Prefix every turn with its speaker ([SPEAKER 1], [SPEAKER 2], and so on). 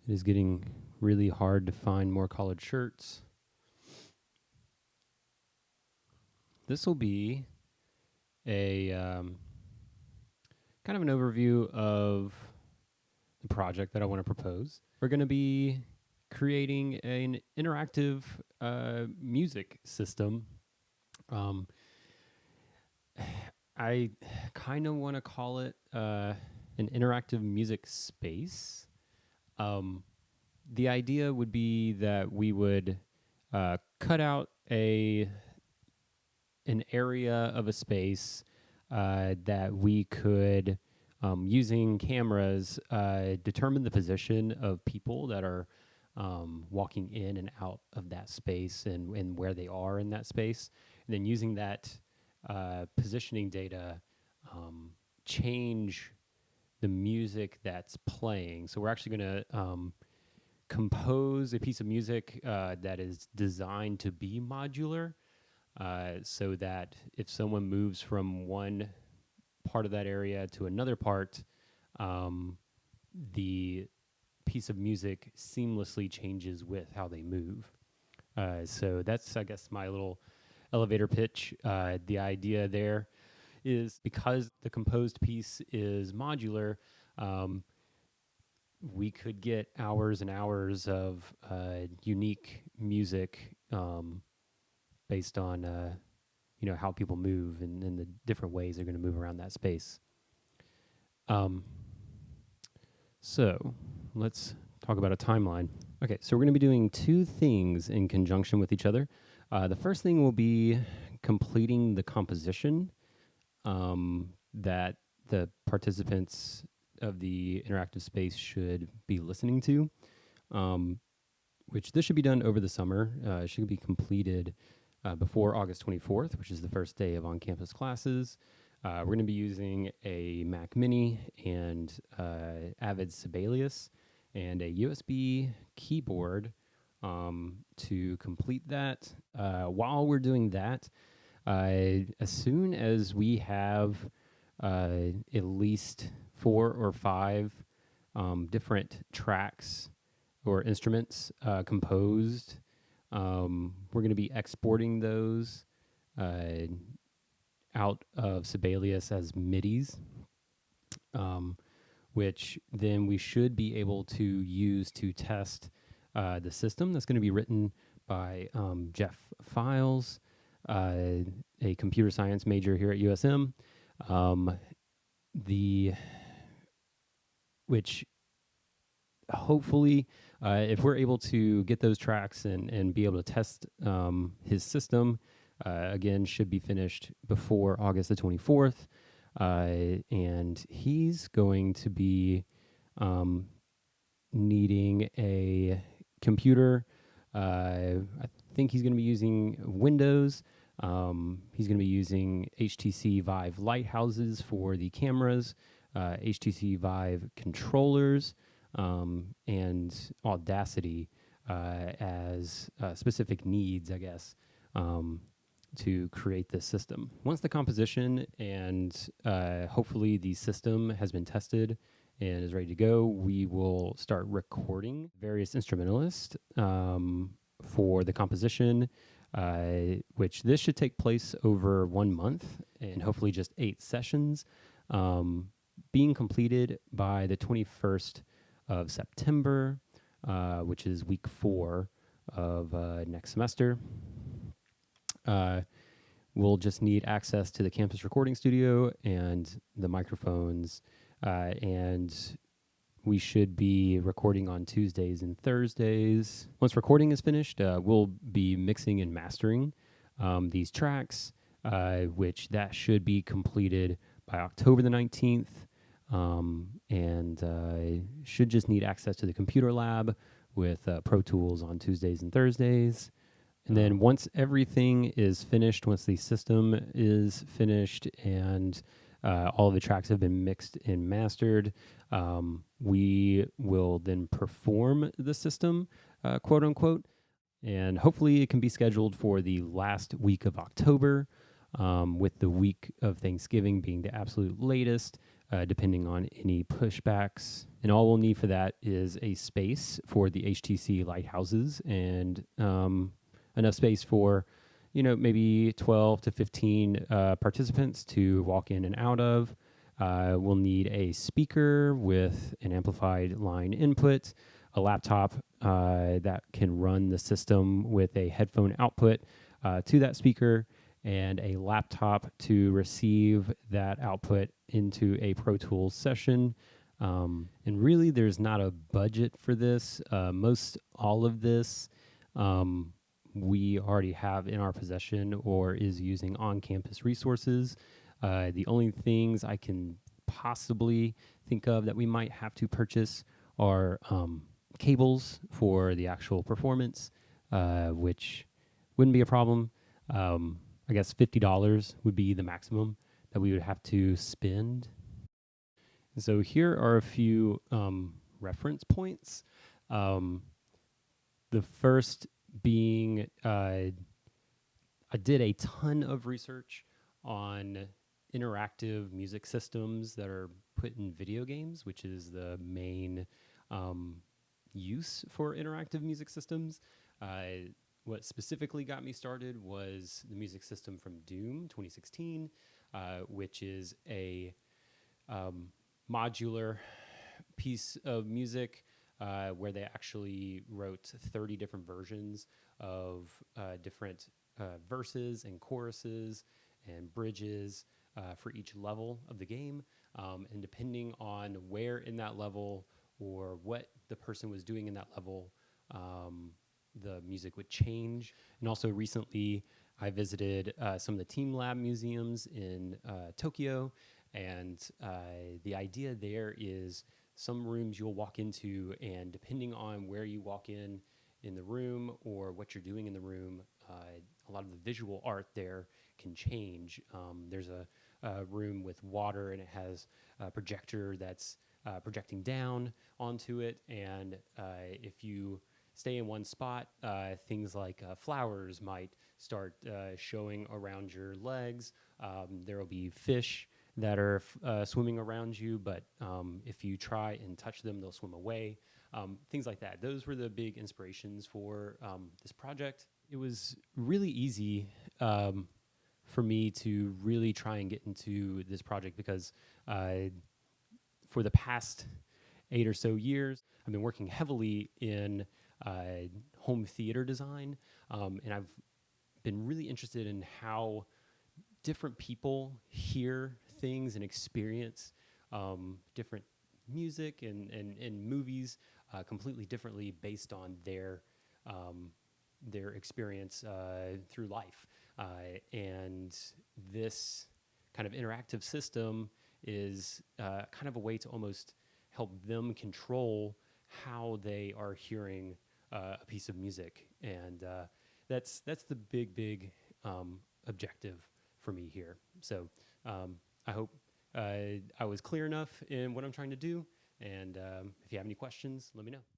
[SPEAKER 1] It is getting really hard to find more collared shirts. This will be a kind of an overview of the project that I want to propose. We're going to be creating an interactive music system. I kind of want to call it an interactive music space. The idea would be that we would cut out an area of a space that we could, using cameras, determine the position of people that are walking in and out of that space and where they are in that space. And then using that positioning data, change the music that's playing. So we're actually going to compose a piece of music that is designed to be modular, so that if someone moves from one part of that area to another part, the piece of music seamlessly changes with how they move. So that's, I guess, my little elevator pitch. The idea there is because the composed piece is modular, we could get hours and hours of unique music based on how people move and the different ways they're going to move around that space. So let's talk about a timeline. Okay, so we're going to be doing two things in conjunction with each other. The first thing will be completing the composition that the participants of the interactive space should be listening to, which this should be done over the summer. It should be completed before August 24th, which is the first day of on-campus classes. We're going to be using a Mac Mini and Avid Sibelius and a USB keyboard to complete that. While we're doing that, as soon as we have at least 4 or 5 different tracks or instruments composed, we're going to be exporting those out of Sibelius as MIDIs, which then we should be able to use to test the system. That's going to be written by Jeff Files, a computer science major here at USM, which hopefully, if we're able to get those tracks and be able to test his system, again, should be finished before August the 24th. And he's going to be needing a computer. I think he's going to be using Windows. He's going to be using HTC Vive lighthouses for the cameras, HTC Vive controllers, and Audacity as specific needs, I guess, to create this system. Once the composition and hopefully the system has been tested and is ready to go, we will start recording various instrumentalists for the composition, which this should take place over 1 month and hopefully just 8 sessions, being completed by the 21st of September, which is week 4 of next semester. We'll just need access to the campus recording studio and the microphones, and we should be recording on Tuesdays and Thursdays. Once recording is finished, we'll be mixing and mastering these tracks, which that should be completed by October the 19th, and should just need access to the computer lab with Pro Tools on Tuesdays and Thursdays. And then once everything is finished, once the system is finished and all of the tracks have been mixed and mastered, we will then perform the system, quote unquote. And hopefully it can be scheduled for the last week of October, with the week of Thanksgiving being the absolute latest. depending on any pushbacks. And all we'll need for that is a space for the HTC lighthouses and enough space for, maybe 12 to 15 participants to walk in and out of. We'll need a speaker with an amplified line input, a laptop that can run the system with a headphone output to that speaker, and a laptop to receive that output into a Pro Tools session. And really, there's not a budget for this. Most all of this we already have in our possession or is using on-campus resources. The only things I can possibly think of that we might have to purchase are cables for the actual performance, which wouldn't be a problem. I guess $50 would be the maximum that we would have to spend. And so here are a few reference points. The first being I did a ton of research on interactive music systems that are put in video games, which is the main use for interactive music systems. What specifically got me started was the music system from Doom 2016, which is a modular piece of music where they actually wrote 30 different versions of different verses and choruses and bridges for each level of the game. And depending on where in that level or what the person was doing in that level, the music would change. And also recently, I visited some of the Team Lab museums in Tokyo, and the idea there is some rooms you'll walk into, and depending on where you walk in the room or what you're doing in the room, a lot of the visual art there can change. There's a room with water, and it has a projector that's projecting down onto it, and if you stay in one spot, things like flowers might start showing around your legs. There will be fish that are swimming around you, but if you try and touch them, they'll swim away. Things like that. Those were the big inspirations for this project. It was really easy for me to really try and get into this project because for the past 8 or so years, I've been working heavily in home theater design, and I've been really interested in how different people hear things and experience different music and movies completely differently based on their experience through life. And this kind of interactive system is kind of a way to almost help them control how they are hearing a piece of music. And that's the big objective for me here. So I hope I was clear enough in what I'm trying to do. And if you have any questions, let me know.